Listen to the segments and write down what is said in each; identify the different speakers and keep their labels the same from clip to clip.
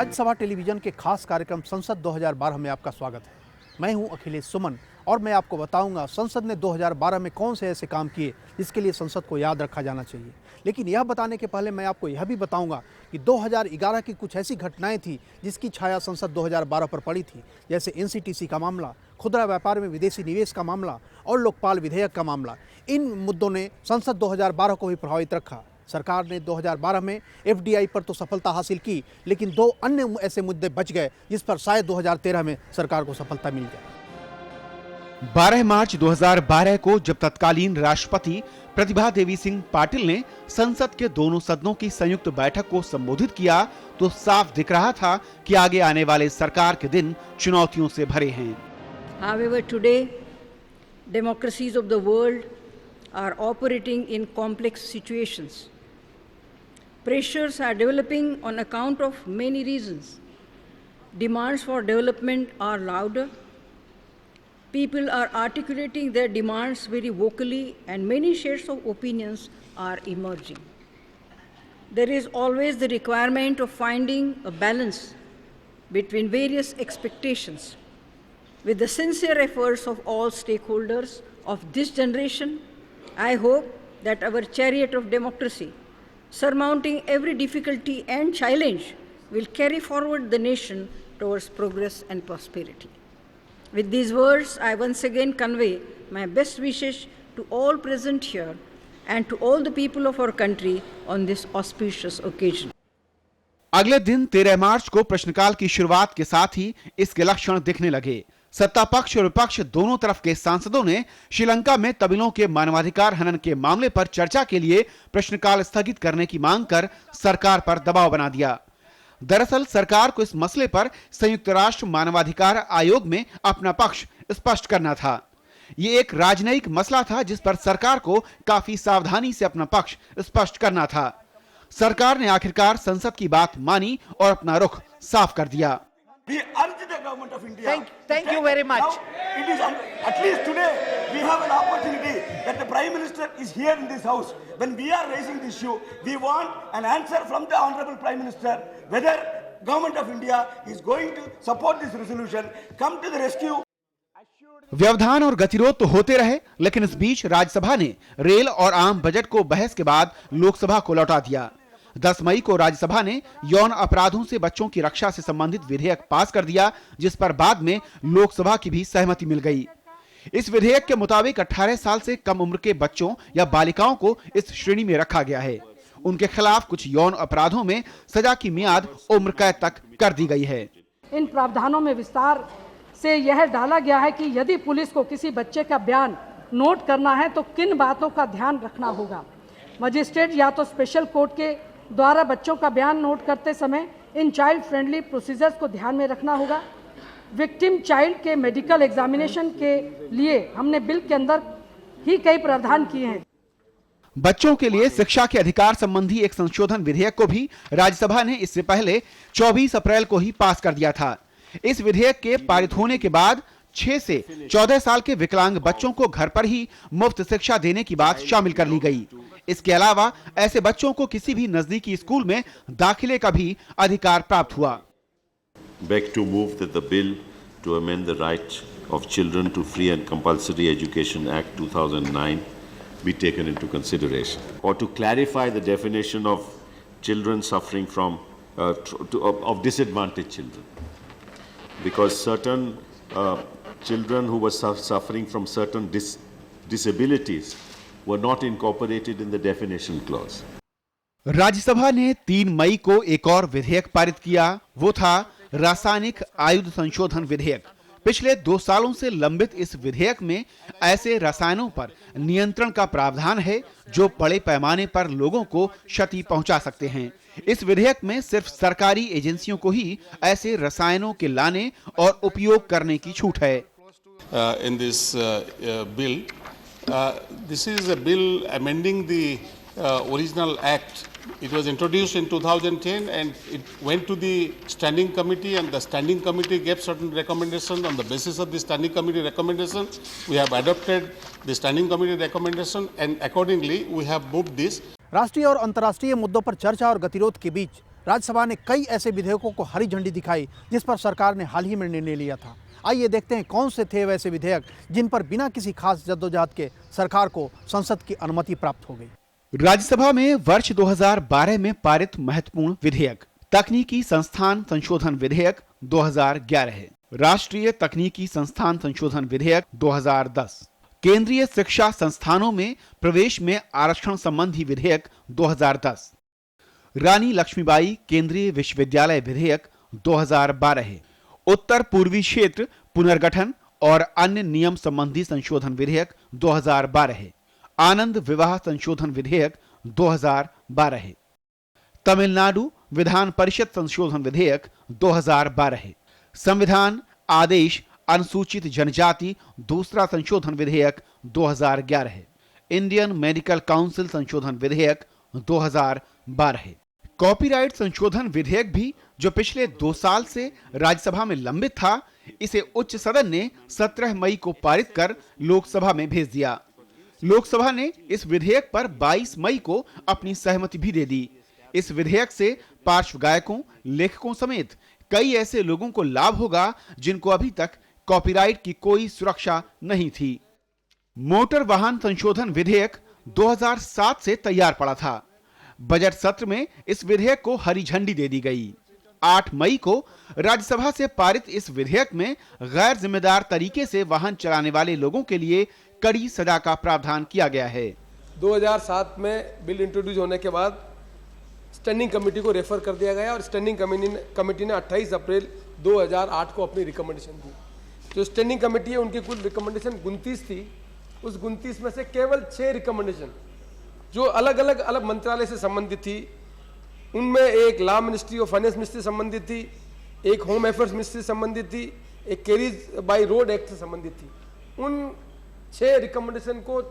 Speaker 1: Rajya Sabha television के खास कार्यक्रम संसद 2012 में आपका स्वागत है। मैं हूं अखिलेश सुमन और मैं आपको बताऊंगा संसद ने 2012 में कौन से ऐसे काम किए जिसके लिए संसद को याद रखा जाना चाहिए। लेकिन यह बताने के पहले मैं आपको यह भी बताऊंगा कि 2011 की कुछ ऐसी घटनाएं थी जिसकी छाया संसद 2012 पर पड़ी थी, जैसे एनसीटीसी का मामला, खुदरा व्यापार में विदेशी निवेश का मामला और लोकपाल विधेयक का मामला। इन मुद्दों ने संसद 2012 को भी प्रभावित रखा। सरकार ने 2012 में एफडीआई पर तो सफलता हासिल की, लेकिन दो अन्य ऐसे मुद्दे बच गए जिस पर शायद 2013 में सरकार को सफलता मिल जाए।
Speaker 2: 12 मार्च 2012 को जब तत्कालीन राष्ट्रपति प्रतिभा देवी सिंह पाटिल ने संसद के दोनों सदनों की संयुक्त बैठक को संबोधित किया तो साफ दिख रहा था कि आगे आने वाले सरकार के दिन चुनौतियों से भरे हैं।
Speaker 3: However, today, democracies of the world are operating in complex situations. Pressures are developing on account of many reasons. Demands for development are louder. People are articulating their demands very vocally, and many shades of opinions are emerging. There is always the requirement of finding a balance between various expectations. With the sincere efforts of all stakeholders of this generation, I hope that our chariot of democracy, surmounting every difficulty and challenge, will carry forward the nation towards progress and prosperity. With these words, I once again convey my best wishes to all present here and to all the people of our country on this auspicious occasion.
Speaker 2: अगले दिन 13 मार्च को प्रश्नकाल की शुरुआत के साथ ही इसके लक्षण दिखने लगे। सत्ता पक्ष और विपक्ष दोनों तरफ के सांसदों ने श्रीलंका में तमिलों के मानवाधिकार हनन के मामले पर चर्चा के लिए प्रश्नकाल स्थगित करने की मांग कर सरकार पर दबाव बना दिया। दरअसल सरकार को इस मसले पर संयुक्त राष्ट्र मानवाधिकार आयोग में अपना पक्ष स्पष्ट करना था। ये एक राजनयिक मसला था जिस पर सरकार को काफी सावधानी से अपना पक्ष स्पष्ट करना था। सरकार ने आखिरकार संसद की बात मानी और अपना रुख साफ कर दिया।
Speaker 4: We urge the government of India.
Speaker 1: Thank you very much.
Speaker 4: Now, it is at least today we have an opportunity that the Prime Minister is here in this house. When we are raising this issue, we want an answer from the Honorable Prime Minister whether Government of India is going to support this resolution, come to the rescue.
Speaker 2: व्यवधान और गतिरोध तो होते रहे, लेकिन इस बीच राज्यसभा ने rail और आम बजट को बहस के बाद लोकसभा को लौटा दिया। 10 मई को राज्यसभा ने यौन अपराधों से बच्चों की रक्षा से संबंधित विधेयक पास कर दिया, जिस पर बाद में लोकसभा की भी सहमति मिल गई। इस विधेयक के मुताबिक 18 साल से कम उम्र के बच्चों या बालिकाओं को इस श्रेणी में रखा गया है। उनके खिलाफ कुछ यौन अपराधों में सजा की मियाद उम्र कैद तक कर दी गई है।
Speaker 5: इन प्रावधानों में विस्तार से यह डाला गया है कि यदि पुलिस को किसी बच्चे का बयान नोट करना है तो किन बातों का ध्यान रखना होगा। मजिस्ट्रेट या तो स्पेशल कोर्ट के द्वारा बच्चों का बयान नोट करते समय इन चाइल्ड फ्रेंडली प्रोसीजर्स को ध्यान में रखना होगा। विक्टिम चाइल्ड के मेडिकल एग्जामिनेशन के लिए हमने बिल के अंदर ही कई प्रावधान किए हैं।
Speaker 2: बच्चों के लिए शिक्षा के अधिकार संबंधी एक संशोधन विधेयक को भी राज्यसभा ने इससे पहले 24 अप्रैल को ही पास कर दिया था। इस विधेयक के पारित होने के बाद 6 से 14 साल के विकलांग बच्चों को घर पर ही मुफ्त शिक्षा देने की बात शामिल कर ली गई। इसके अलावा ऐसे बच्चों को किसी भी नजदीकी स्कूल में दाखिले का भी अधिकार प्राप्त हुआ।
Speaker 6: Beg to move that the bill to amend the Right of Children to Free and Compulsory Education Act 2009 be taken into consideration, or to clarify the definition of children suffering from of disadvantaged children, because certain children who were suffering from certain disabilities were not incorporated in the definition clause.
Speaker 2: Rajya Sabha ने 3 मई को एक और विधेयक पारित किया। वो था रासायनिक आयुध संशोधन विधेयक। पिछले 2 सालों से लंबित इस विधेयक में ऐसे रसायनों पर नियंत्रण का प्रावधान है जो बड़े पैमाने पर लोगों को क्षति पहुंचा सकते हैं। इस विधेयक में सिर्फ सरकारी एजेंसियों को ही ऐसे रसायनों के लाने और उपयोग करने की छूट है।
Speaker 7: In this bill, this is a bill amending the original act. It was introduced in 2010 and it went to the standing committee, and the standing committee gave certain recommendations. On the basis of the standing committee recommendation, we have adopted the standing committee recommendation, and accordingly we have moved this.
Speaker 1: राष्ट्रीय और अंतर्राष्ट्रीय मुद्दों पर चर्चा और गतिरोध के बीच राज्यसभा ने कई ऐसे विधेयकों को हरी झंडी दिखाई जिस पर सरकार ने हाल ही में निर्णय लिया था। आइए देखते हैं कौन से थे वैसे विधेयक जिन पर बिना किसी खास जद्दोजहद के सरकार को संसद की अनुमति प्राप्त हो गई।
Speaker 2: राज्यसभा में वर्ष 2012 में पारित महत्वपूर्ण विधेयक तकनीकी संस्थान संशोधन विधेयक 2011 है। राष्ट्रीय तकनीकी संस्थान संशोधन विधेयक 2010, केंद्रीय शिक्षा संस्थानों में प्रवेश में आरक्षण संबंधी विधेयक 2010, रानी लक्ष्मीबाई केंद्रीय विश्वविद्यालय विधेयक 2012 है। उत्तर पूर्वी क्षेत्र पुनर्गठन और अन्य नियम संबंधी संशोधन विधेयक 2012 है। आनंद विवाह संशोधन विधेयक 2012 है। तमिलनाडु विधान परिषद संशोधन विधेयक 2012 है। संविधान आदेश अनुसूचित जनजाति दूसरा संशोधन विधेयक 2011 है। इंडियन मेडिकल काउंसिल संशोधन विधेयक 2012 है। कॉपीराइट संशोधन विधेयक भी जो पिछले 2 साल से राज्यसभा में लंबित था, इसे उच्च सदन ने 17 मई को पारित कर लोकसभा में भेज दिया। लोकसभा ने इस विधेयक पर 22 मई को अपनी सहमति भी दे दी। इस विधेयक से पार्श्व गायकों, लेखकों समेत कई ऐसे लोगों को लाभ होगा जिनको अभी तक कॉपीराइट की कोई सुरक्षा नहीं थी। मोटर वाहन संशोधन विधेयक 2007 से तैयार पड़ा था। बजट सत्र में इस विधेयक को हरी झंडी दे दी गई। 8 मई को राज्यसभा से पारित इस विधेयक में गैर जिम्मेदार तरीके से वाहन चलाने वाले लोगों के लिए कड़ी सजा का प्रावधान किया गया है।
Speaker 8: 2007 में बिल इंट्रोड्यूस होने के बाद स्टैंडिंग कमेटी को रेफर कर दिया गया और स्टैंडिंग कमेटी ने 28 अप्रैल 2008 को अपनी रिकमेंडेशन दी। जो स्टैंडिंग कमेटी है उनकी कुल रिकमेंडेशन 29 थी। उस 29 में से केवल 6 रिकमेंडेशन जो अलग अलग मंत्रालय से संबंधित थी, उनमें एक लॉ मिनिस्ट्री और फाइनेंस मिनिस्ट्री संबंधित थी, एक होम अफेयर्स मिनिस्ट्री संबंधित थी, एक कैरीज बाय रोड एक्ट से संबंधित थी। उन 6 रिकमेंडेशन को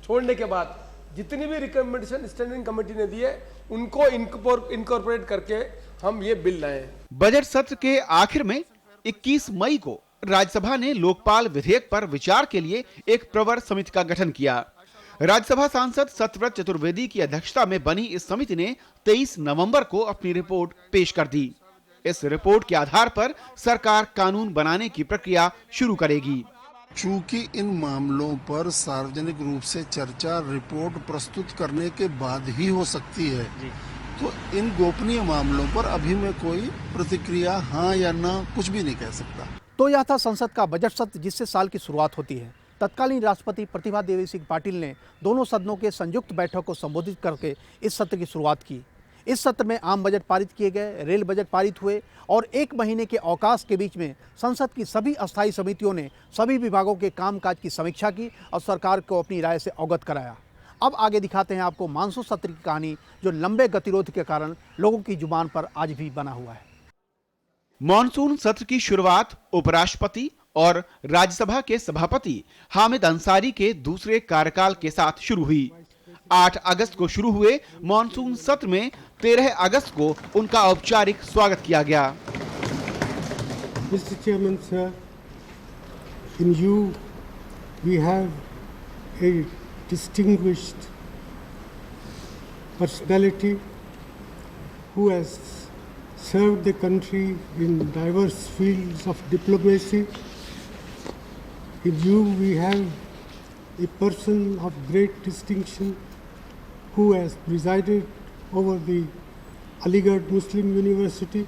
Speaker 8: छोड़ने के बाद जितनी भी रिकमेंडेशन स्टैंडिंग कमेटी ने दी है उनको इनकॉर्पोरेट करके हम ये बिल लाए हैं।
Speaker 2: बजट सत्र के आखिर में 21 मई को राज्यसभा ने लोकपाल विधेयक पर विचार के लिए एक प्रवर समिति का गठन किया। राज्यसभा सांसद सत्यव्रत चतुर्वेदी की अध्यक्षता में बनी इस समिति ने 23 नवंबर को अपनी रिपोर्ट पेश कर दी। इस रिपोर्ट के आधार पर सरकार कानून बनाने की प्रक्रिया शुरू करेगी।
Speaker 9: चूंकि इन मामलों पर सार्वजनिक रूप से चर्चा रिपोर्ट प्रस्तुत करने के बाद ही हो सकती है, तो इन गोपनीय मामलों पर अभी मैं कोई प्रतिक्रिया हाँ या ना कुछ भी नहीं कह सकता।
Speaker 1: तो यह था संसद का बजट सत्र जिससे साल की शुरुआत होती है। तत्कालीन राष्ट्रपति प्रतिभा देवी सिंह पाटिल ने दोनों सदनों के संयुक्त बैठक को संबोधित करके इस सत्र की शुरुआत की। इस सत्र में आम बजट पारित किए गए, रेल बजट पारित हुए और 1 महीने के अवकाश के बीच में संसद की सभी अस्थायी समितियों ने सभी विभागों के कामकाज की समीक्षा की और सरकार को अपनी राय से अवगत कराया। अब आगे दिखाते हैं आपको मानसून सत्र की कहानी जो लंबे गतिरोध के कारण लोगों की जुबान पर आज भी बना हुआ है।
Speaker 2: मॉनसून सत्र की शुरुआत उपराष्ट्रपति और राज्यसभा के सभापति हामिद अंसारी के दूसरे कार्यकाल के साथ शुरू हुई। 8 अगस्त को शुरू हुए मॉनसून सत्र में 13 अगस्त को उनका औपचारिक स्वागत किया गया।
Speaker 10: Mr. Chairman, sir, in you we have a distinguished personality who has served the country in diverse fields of diplomacy. In you we have a person of great distinction who has presided over the Aligarh Muslim University,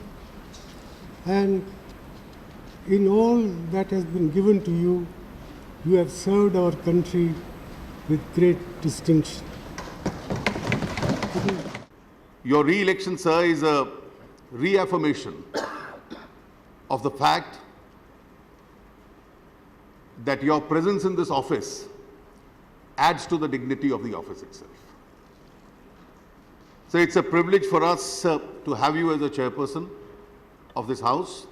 Speaker 10: and in all that has been given to you, you have served our country with great distinction.
Speaker 11: Your re-election, sir, is a reaffirmation of the fact that your presence in this office adds to the dignity of the office itself. So it's a privilege for us to have you as a chairperson of this house.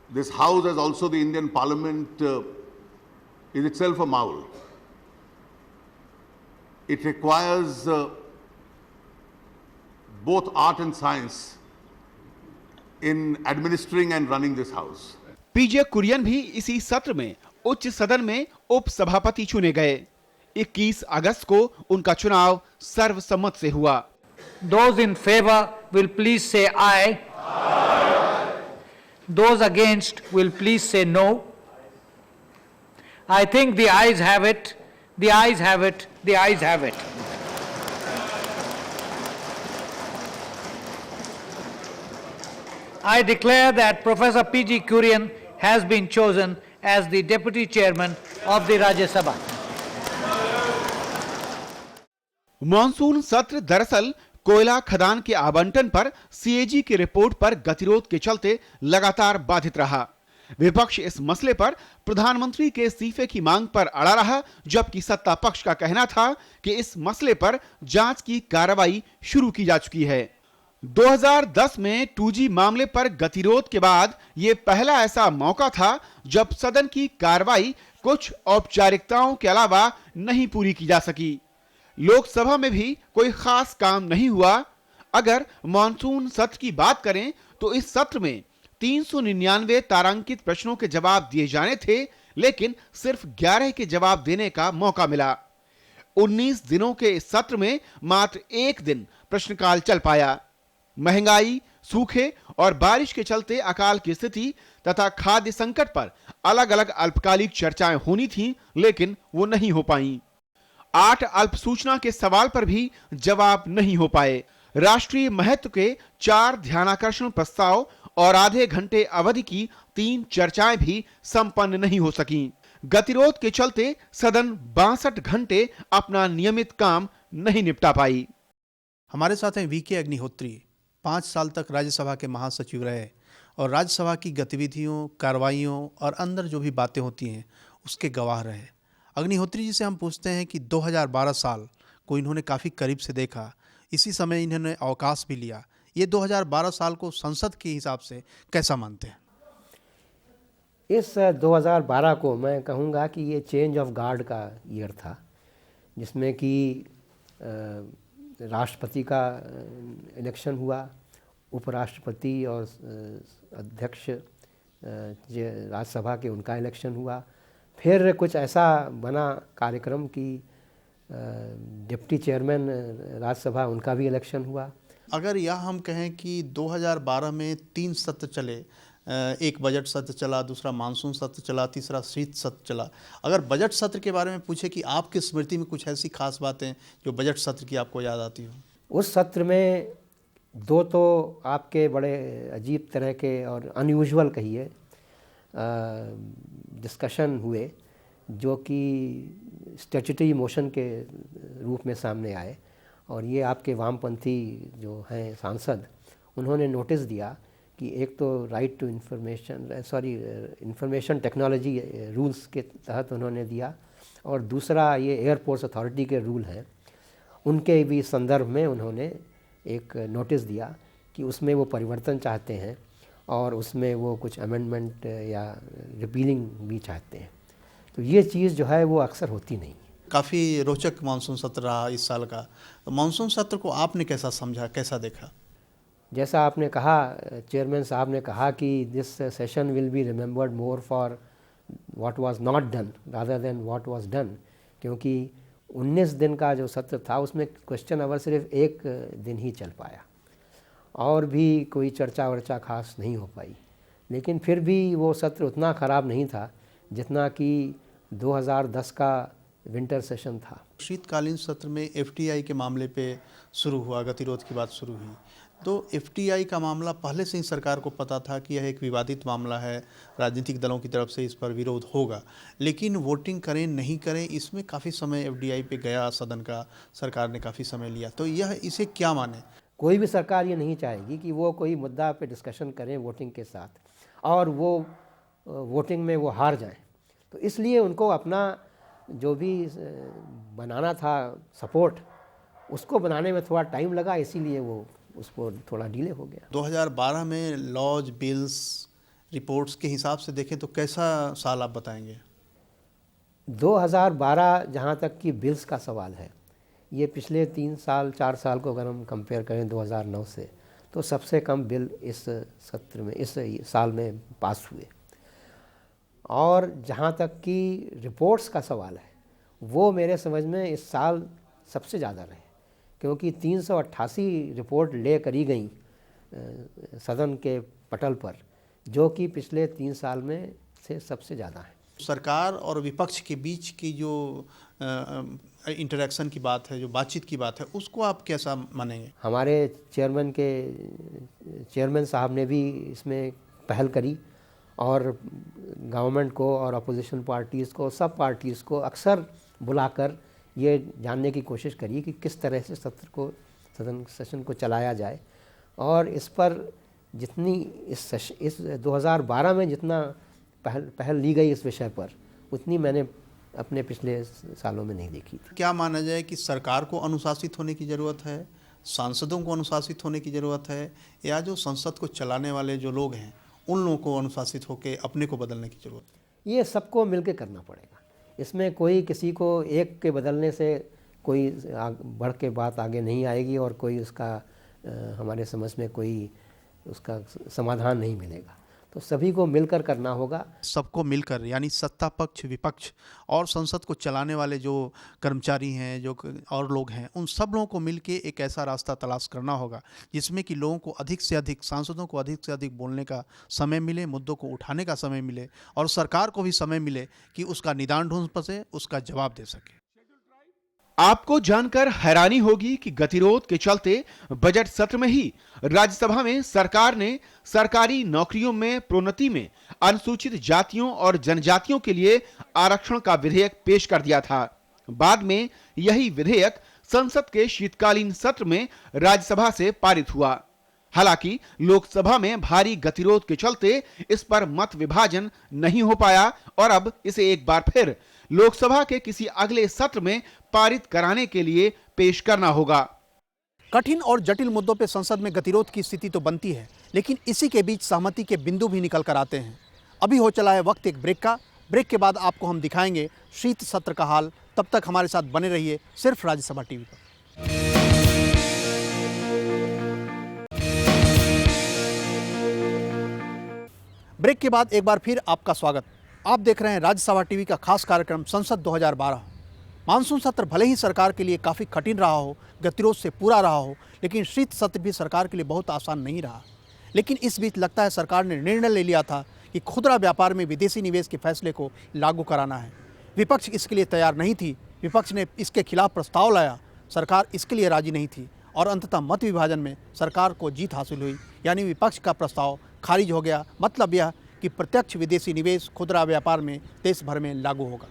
Speaker 11: This house, as also the Indian Parliament, is itself a marvel. It requires both art and science in administering and running this house.
Speaker 2: पीजे कुरियन भी इसी सत्र में उच्च सदन में उप सभापति चुने गए। 21 अगस्त को उनका चुनाव सर्वसम्मत से हुआ।
Speaker 12: Those in favor will please say aye. Those against will please say no. I think the ayes have it. The ayes have it. The ayes have it. I declare that Professor P.G. Kurian has been chosen as the Deputy Chairman of the Rajya Sabha.
Speaker 2: Monsoon सत्र दरअसल कोयला खदान के आवंटन पर CAG की report पर गतिरोध के चलते लगातार बाधित रहा। विपक्ष इस मसले पर प्रधानमंत्री के इस्तीफे की मांग पर अड़ा रहा, जबकि सत्ता पक्ष का कहना था कि इस मसले पर जांच की कार्रवाई शुरू की जा चुकी है। 2010 में 2G मामले पर गतिरोध के बाद यह पहला ऐसा मौका था जब सदन की कार्रवाई कुछ औपचारिकताओं के अलावा नहीं पूरी की जा सकी। लोकसभा में भी कोई खास काम नहीं हुआ। अगर मॉनसून सत्र की बात करें तो इस सत्र में 399 तारांकित प्रश्नों के जवाब दिए जाने थे, लेकिन सिर्फ 11 के जवाब देने का मौका मिला। 19 दिनों के इस सत्र में मात्र एक दिन प्रश्नकाल चल पाया। महंगाई, सूखे और बारिश के चलते अकाल की स्थिति तथा खाद्य संकट पर अलग अलग अल्पकालिक चर्चाएं होनी थीं, लेकिन वो नहीं हो पाईं। 8 अल्प सूचना के सवाल पर भी जवाब नहीं हो पाए। राष्ट्रीय महत्व के 4 ध्यानाकर्षण प्रस्ताव और आधे घंटे अवधि की 3 चर्चाएं भी संपन्न नहीं हो सकीं। गतिरोध के चलते सदन 62 घंटे अपना नियमित काम नहीं निपटा पाई।
Speaker 1: हमारे साथ हैं वीके अग्निहोत्री। 5 साल तक राज्यसभा के महासचिव रहे और राज्यसभा की गतिविधियों, कार्रवाइयों और अंदर जो भी बातें होती हैं उसके गवाह रहे। अग्निहोत्री जी से हम पूछते हैं कि 2012 साल को इन्होंने काफ़ी करीब से देखा, इसी समय इन्होंने अवकाश भी लिया। ये 2012 साल को संसद के हिसाब से कैसा मानते हैं?
Speaker 13: इस 2012 को मैं कहूँगा कि ये चेंज ऑफ गार्ड का ईयर था, जिसमें कि राष्ट्रपति का इलेक्शन हुआ, उपराष्ट्रपति और अध्यक्ष राज्यसभा के उनका इलेक्शन हुआ। फिर कुछ ऐसा बना कार्यक्रम कि डिप्टी चेयरमैन राज्यसभा उनका भी इलेक्शन हुआ।
Speaker 1: अगर यह हम कहें कि 2012 में 3 सत्र चले, एक बजट सत्र चला, दूसरा मानसून सत्र चला, तीसरा शीत सत्र चला। अगर बजट सत्र के बारे में पूछे कि आपकी स्मृति में कुछ ऐसी खास बातें जो बजट सत्र की आपको याद आती हो?
Speaker 13: उस सत्र में 2 तो आपके बड़े अजीब तरह के और अनयूजुअल कहिए डिस्कशन हुए, जो कि स्टैट्यूटरी मोशन के रूप में सामने आए। और ये आपके वामपंथी जो हैं सांसद, उन्होंने नोटिस दिया कि एक तो right to information technology rules के तहत उन्होंने दिया, और दूसरा ये एयरपोर्ट्स अथॉरिटी के रूल हैं, उनके भी संदर्भ में उन्होंने एक नोटिस दिया कि उसमें वो परिवर्तन चाहते हैं और उसमें वो कुछ अमेंडमेंट या रिपीलिंग भी चाहते हैं। तो ये चीज़ जो है वो अक्सर होती नहीं।
Speaker 1: काफ़ी रोचक मानसून सत्र रहा इस साल का। तो मानसून सत्र को आपने कैसा समझा, कैसा देखा?
Speaker 13: जैसा आपने कहा, चेयरमैन साहब ने कहा कि this session will be remembered more for what was not done rather than what was done, क्योंकि 19 दिन का जो सत्र था उसमें क्वेश्चन आवर सिर्फ एक दिन ही चल पाया और भी कोई चर्चा वर्चा खास नहीं हो पाई। लेकिन फिर भी वो सत्र उतना ख़राब नहीं था जितना कि 2010 का विंटर सेशन था।
Speaker 1: शीतकालीन सत्र में एफटीआई के मामले पे शुरू हुआ, गतिरोध की बात शुरू हुई। तो एफटीआई का मामला पहले से ही सरकार को पता था कि यह एक विवादित मामला है, राजनीतिक दलों की तरफ से इस पर विरोध होगा, लेकिन वोटिंग करें नहीं करें इसमें काफ़ी समय एफडीआई पे गया, सदन का सरकार ने काफ़ी समय लिया। तो यह इसे क्या माने?
Speaker 13: कोई भी सरकार ये नहीं चाहेगी कि वो कोई मुद्दा पे डिस्कशन करें वोटिंग के साथ और वो वोटिंग में वो हार जाएं। तो इसलिए उनको अपना जो भी बनाना था सपोर्ट, उसको बनाने में थोड़ा टाइम लगा, इसीलिए वो उसको थोड़ा डिले हो गया।
Speaker 1: 2012 में लॉज, बिल्स, रिपोर्ट्स के हिसाब से देखें तो कैसा साल आप बताएंगे?
Speaker 13: 2012 जहाँ तक कि बिल्स का सवाल है, ये पिछले 3 साल 4 साल को अगर हम कंपेयर करें 2009 से, तो सबसे कम बिल इस सत्र में, इस साल में पास हुए। और जहाँ तक कि रिपोर्ट्स का सवाल है, वो मेरे समझ में इस साल सबसे ज़्यादा रहे, क्योंकि 388 रिपोर्ट ले करी गई सदन के पटल पर, जो कि पिछले 3 साल में से सबसे ज़्यादा है।
Speaker 1: सरकार और विपक्ष के बीच की जो इंटरेक्शन की बात है, जो बातचीत की बात है, उसको आप कैसा मानेंगे?
Speaker 13: हमारे चेयरमैन साहब ने भी इसमें पहल करी और गवर्नमेंट को और अपोजिशन पार्टीज़ को, सब पार्टीज़ को अक्सर बुलाकर ये जानने की कोशिश करी कि किस तरह से सदन सेशन को चलाया जाए। और इस पर जितनी इस 2012 में जितना पहल ली गई इस विषय पर, उतनी मैंने अपने पिछले सालों में नहीं देखी थी।
Speaker 1: क्या माना जाए कि सरकार को अनुशासित होने की ज़रूरत है, सांसदों को अनुशासित होने की ज़रूरत है, या जो संसद को चलाने वाले जो लोग हैं उन लोगों को अनुशासित होकर अपने को बदलने की ज़रूरत है?
Speaker 13: ये सबको मिलकर करना पड़ेगा। इसमें कोई किसी को एक के बदलने से कोई बढ़ के बात आगे नहीं आएगी और कोई उसका हमारे समझ में कोई उसका समाधान नहीं मिलेगा। तो सभी को मिलकर करना होगा।
Speaker 1: सबको मिलकर, यानी सत्ता पक्ष, विपक्ष और संसद को चलाने वाले जो कर्मचारी हैं, जो और लोग हैं, उन सब लोगों को मिलके एक ऐसा रास्ता तलाश करना होगा जिसमें कि लोगों को अधिक से अधिक, सांसदों को अधिक से अधिक बोलने का समय मिले, मुद्दों को उठाने का समय मिले और सरकार को भी समय मिले कि उसका निदान ढूंढ सके, उसका जवाब दे सके।
Speaker 2: आपको जानकर हैरानी होगी कि गतिरोध के चलते बजट सत्र में ही राज्यसभा में सरकार ने सरकारी नौकरियों में प्रोन्नति में अनुसूचित जातियों और जनजातियों के लिए आरक्षण का विधेयक पेश कर दिया था। बाद में यही विधेयक संसद के शीतकालीन सत्र में राज्यसभा से पारित हुआ। हालांकि लोकसभा में भारी गतिरोध के चलते इस पर मत विभाजन नहीं हो पाया और अब इसे एक बार फिर लोकसभा के किसी अगले सत्र में पारित कराने के लिए पेश करना होगा।
Speaker 1: कठिन और जटिल मुद्दों पर संसद में गतिरोध की स्थिति तो बनती है, लेकिन इसी के बीच सहमति के बिंदु भी निकल कर आते हैं। अभी हो चला है वक्त एक ब्रेक का। ब्रेक के बाद आपको हम दिखाएंगे शीत सत्र का हाल। तब तक हमारे साथ बने रहिए सिर्फ राज्यसभा टीवी पर। ब्रेक के बाद एक बार फिर आपका स्वागत। आप देख रहे हैं राज्यसभा टीवी का खास कार्यक्रम संसद 2012। मानसून सत्र भले ही सरकार के लिए काफ़ी कठिन रहा हो, गतिरोध से पूरा रहा हो, लेकिन शीत सत्र भी सरकार के लिए बहुत आसान नहीं रहा। लेकिन इस बीच लगता है सरकार ने निर्णय ले लिया था कि खुदरा व्यापार में विदेशी निवेश के फैसले को लागू कराना है। विपक्ष इसके लिए तैयार नहीं थी। विपक्ष ने इसके खिलाफ प्रस्ताव लाया, सरकार इसके लिए राजी नहीं थी और अंततः मत विभाजन में सरकार को जीत हासिल हुई, यानी विपक्ष का प्रस्ताव खारिज हो गया। मतलब यह कि प्रत्यक्ष विदेशी निवेश खुदरा व्यापार में देश भर में लागू होगा।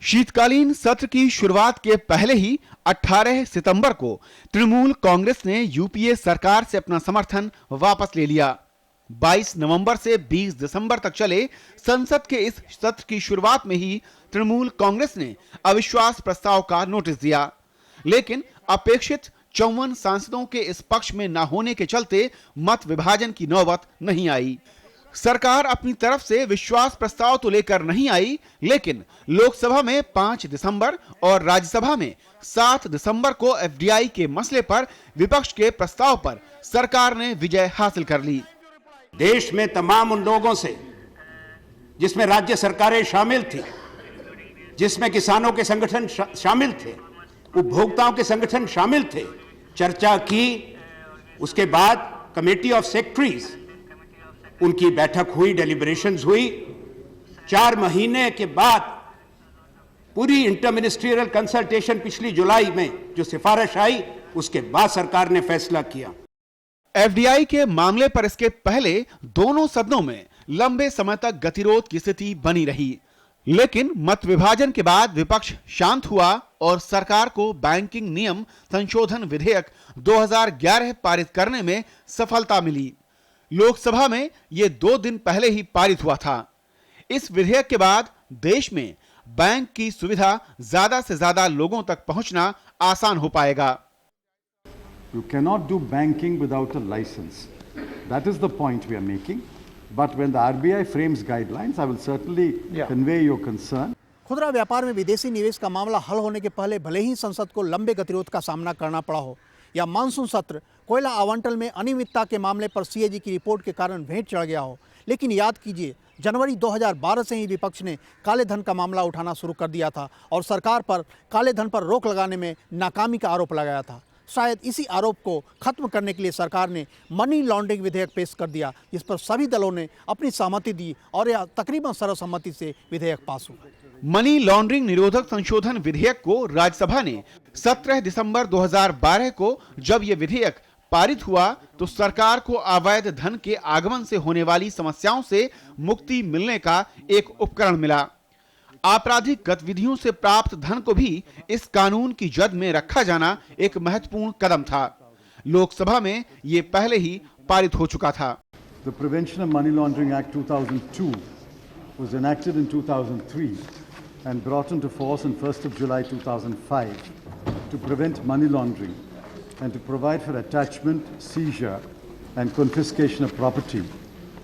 Speaker 2: शीतकालीन सत्र की शुरुआत के पहले ही 18 सितंबर को तृणमूल कांग्रेस ने यूपीए सरकार से अपना समर्थन वापस ले लिया। 22 नवंबर से 20 दिसंबर तक चले संसद के इस सत्र की शुरुआत में ही तृणमूल कांग्रेस ने अविश्वास प्रस्ताव का नोटिस दिया, लेकिन अपेक्षित 54 सांसदों के इस पक्ष में न होने के चलते मत विभाजन की नौबत नहीं आई। सरकार अपनी तरफ से विश्वास प्रस्ताव तो लेकर नहीं आई, लेकिन लोकसभा में 5 दिसंबर और राज्यसभा में 7 दिसंबर को एफडीआई के मसले पर विपक्ष के प्रस्ताव पर सरकार ने विजय हासिल कर ली।
Speaker 14: देश में तमाम उन लोगों से, जिसमें राज्य सरकारें शामिल थी, जिसमें किसानों के संगठन शामिल थे, उपभोक्ताओं के संगठन शामिल थे, चर्चा की। उसके बाद कमेटी ऑफ सेक्रेटरीज, उनकी बैठक हुई, डेलिब्रेशंस हुई। 4 महीने के बाद पूरी इंटर मिनिस्ट्रियल कंसल्टेशन पिछली जुलाई में जो सिफारिश आई, उसके बाद सरकार ने फैसला किया।
Speaker 2: एफडीआई के मामले पर इसके पहले दोनों सदनों में लंबे समय तक गतिरोध की स्थिति बनी रही, लेकिन मत विभाजन के बाद विपक्ष शांत हुआ और सरकार को बैंकिंग नियम संशोधन विधेयक 2011 पारित करने में सफलता मिली। लोकसभा में यह 2 दिन पहले ही पारित हुआ था। इस विधेयक के बाद देश में बैंक की सुविधा ज्यादा से ज्यादा लोगों तक पहुंचना आसान हो पाएगा।
Speaker 15: You cannot do banking without a license. That is the point we are making. But when the RBI frames guidelines, I will certainly convey your concern.
Speaker 1: खुदरा व्यापार में विदेशी निवेश का मामला हल होने के पहले भले ही संसद को लंबे गतिरोध का सामना करना पड़ा हो, या मानसून सत्र कोयला आवंटन में अनियमितता के मामले पर सीएजी की रिपोर्ट के कारण भेंट चढ़ गया हो, लेकिन याद कीजिए जनवरी 2012 से ही विपक्ष ने काले धन का मामला उठाना शुरू कर दिया था और सरकार पर काले धन पर रोक लगाने में नाकामी का आरोप लगाया था। शायद इसी आरोप को खत्म करने के लिए सरकार ने मनी लॉन्ड्रिंग विधेयक पेश कर दिया, जिस पर सभी दलों ने अपनी सहमति दी और यह तकरीबन सर्वसम्मति से विधेयक पास हुआ।
Speaker 2: मनी लॉन्ड्रिंग निरोधक संशोधन विधेयक को राज्यसभा ने 17 दिसंबर 2012 को जब यह विधेयक पारित हुआ तो सरकार को अवैध धन के आगमन से होने वाली समस्याओं से मुक्ति मिलने का एक उपकरण मिला। आपराधिक गतिविधियों से प्राप्त धन को भी इस कानून की जद में रखा जाना एक महत्वपूर्ण कदम था। लोकसभा में ये पहले ही पारित हो चुका था।
Speaker 15: The Prevention of Money Laundering Act 2002 was enacted in 2003 and brought into force on 1st of July 2005 to prevent money laundering and to provide for attachment, seizure and confiscation of property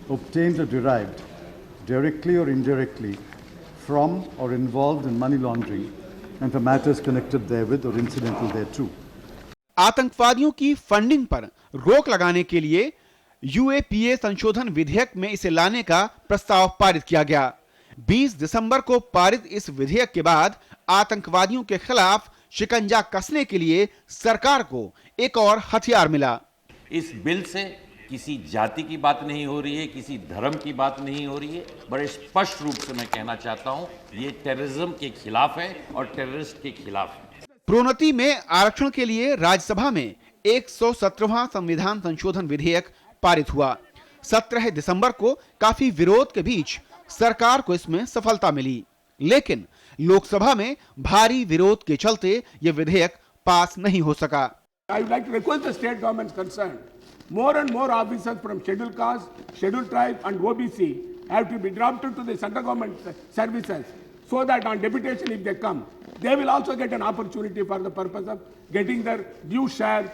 Speaker 15: obtained or derived directly or indirectly from or involved in money laundering and for matters connected therewith or incidental thereto.
Speaker 2: आतंकवादियों की funding पर रोक लगाने के लिए UAPA संशोधन विधेयक में इसे लाने का प्रस्ताव पारित किया गया। 20 दिसंबर को पारित इस विधेयक के बाद आतंकवादियों के खिलाफ शिकंजा कसने के लिए सरकार को एक और हथियार मिला।
Speaker 16: इस बिल से किसी जाति की बात नहीं हो रही है, किसी धर्म की बात नहीं हो रही है। बड़े स्पष्ट रूप से मैं कहना चाहता हूं, ये टेररिज्म के खिलाफ है और टेररिस्ट के खिलाफ है।
Speaker 2: प्रोन्नति में आरक्षण के लिए राज्यसभा में 117वां संविधान संशोधन विधेयक पारित हुआ। 17 दिसंबर को काफी विरोध के बीच सरकार को इसमें सफलता मिली, लेकिन लोकसभा में भारी विरोध के चलते यह विधेयक पास नहीं हो सका।
Speaker 17: I would like to request the state governments concerned, more and more officers from scheduled caste, scheduled tribe and OBC have to be drafted to the central government services so that on deputation if they come, they will also get an opportunity for the purpose of getting their due share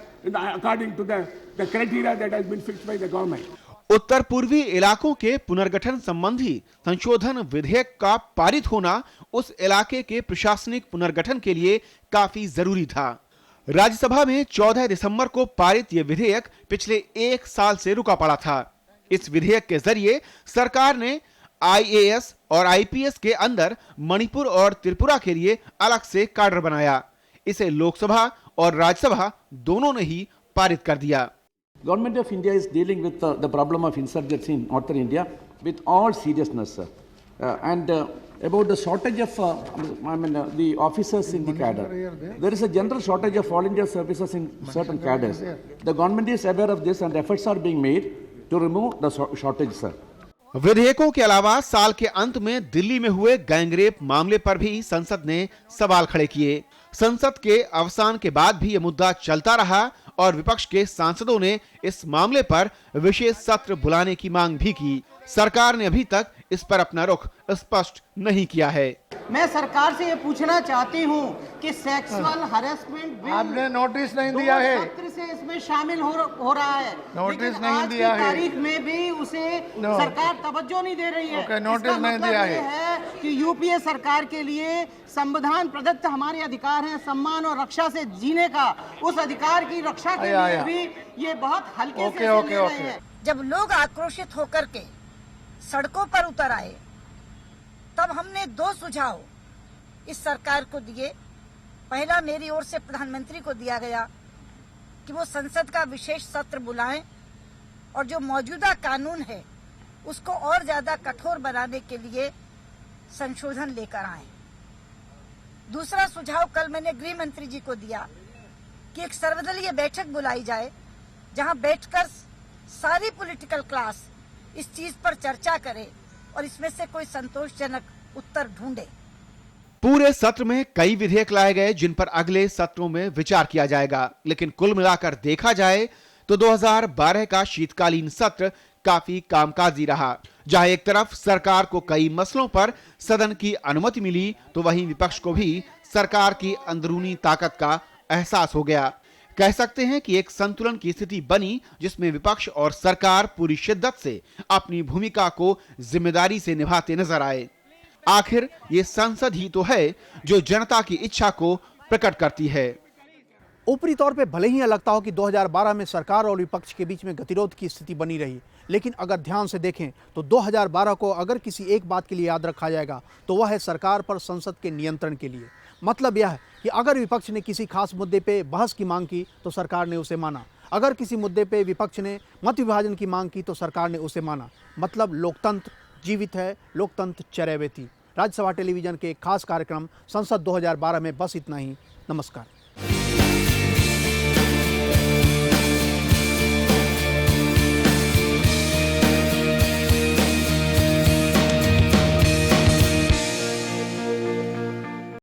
Speaker 17: according to the criteria that has been fixed by the government.
Speaker 2: उत्तर पूर्वी इलाकों के पुनर्गठन संबंधी संशोधन विधेयक का पारित होना उस इलाके के प्रशासनिक पुनर्गठन के लिए काफी जरूरी था। राज्यसभा में 14 दिसंबर को पारित यह विधेयक पिछले एक साल से रुका पड़ा था। इस विधेयक के जरिए सरकार ने आईएएस और आईपीएस के अंदर मणिपुर और त्रिपुरा के लिए अलग से काडर बनाया। इसे लोकसभा और राज्यसभा दोनों ने ही पारित कर दिया।
Speaker 18: Government of India is dealing with the problem of insurgency in northern India with all seriousness, sir. About the shortage of the officers in the cadre, there is a general shortage of volunteer services in certain cadres. The government is aware of this and efforts are being made to remove the shortage, sir.
Speaker 2: विधेयकों के अलावा साल के अंत में दिल्ली में हुए gangrape मामले पर भी संसद ने सवाल खड़े किए। संसद के अवसान के बाद भी यह मुद्दा चलता रहा और विपक्ष के सांसदों ने इस मामले पर विशेष सत्र बुलाने की मांग भी की। सरकार ने अभी तक इस पर अपना रुख स्पष्ट नहीं किया है।
Speaker 19: मैं सरकार से ये पूछना चाहती हूँ कि सेक्सुअल हरेसमेंट बिल
Speaker 20: आपने नोटिस नहीं दिया है,
Speaker 19: सत्र से इसमें शामिल हो रहा है,
Speaker 20: नोटिस नहीं दिया है,
Speaker 19: तारीख में भी उसे सरकार तवज्जो नहीं दे रही है।
Speaker 20: नोटिस नहीं दिया
Speaker 19: है कि यूपीए सरकार के लिए संविधान प्रदत्त हमारे अधिकार हैं सम्मान और रक्षा से जीने का, उस अधिकार की रक्षा के लिए भी ये बहुत हल्के से ले रहे हैं।
Speaker 21: जब लोग आक्रोशित होकर के सड़कों पर उतर आए तब हमने दो सुझाव इस सरकार को दिए। पहला मेरी ओर से प्रधानमंत्री को दिया गया कि वो संसद का विशेष सत्र बुलाएं और जो मौजूदा कानून है उसको और ज्यादा कठोर बनाने के लिए संशोधन लेकर आए। दूसरा सुझाव कल मैंने गृह मंत्री जी को दिया कि एक सर्वदलीय बैठक बुलाई जाए जहां बैठकर सारी पॉलिटिकल क्लास इस चीज पर चर्चा करे और इसमें से कोई संतोषजनक उत्तर ढूंढे।
Speaker 2: पूरे सत्र में कई विधेयक लाए गए जिन पर अगले सत्रों में विचार किया जाएगा, लेकिन कुल मिलाकर देखा जाए तो 2012 का शीतकालीन सत्र काफी कामकाजी रहा। जहां एक तरफ सरकार को कई मसलों पर सदन की अनुमति मिली तो वहीं विपक्ष को भी सरकार की अंदरूनी ताकत का एहसास हो गया। कह सकते हैं कि एक संतुलन की स्थिति बनी जिसमें विपक्ष और सरकार पूरी शिद्दत से अपनी भूमिका को जिम्मेदारी से निभाते नजर आए। आखिर ये संसद ही तो है जो जनता की इच्छा को प्रकट करती है।
Speaker 1: ऊपरी तौर पे भले ही लगता हो कि 2012 में सरकार और विपक्ष के बीच में गतिरोध की स्थिति बनी रही, लेकिन अगर ध्यान से देखें तो 2012 को अगर किसी एक बात के लिए याद रखा जाएगा तो वह है सरकार पर संसद के नियंत्रण के लिए। मतलब यह है कि अगर विपक्ष ने किसी खास मुद्दे पे बहस की मांग की तो सरकार ने उसे माना, अगर किसी मुद्दे पे विपक्ष ने मत विभाजन की मांग की तो सरकार ने उसे माना। मतलब लोकतंत्र जीवित है, लोकतंत्र चरैवेती। राज्यसभा टेलीविजन के एक खास कार्यक्रम संसद 2012 में बस इतना ही। नमस्कार।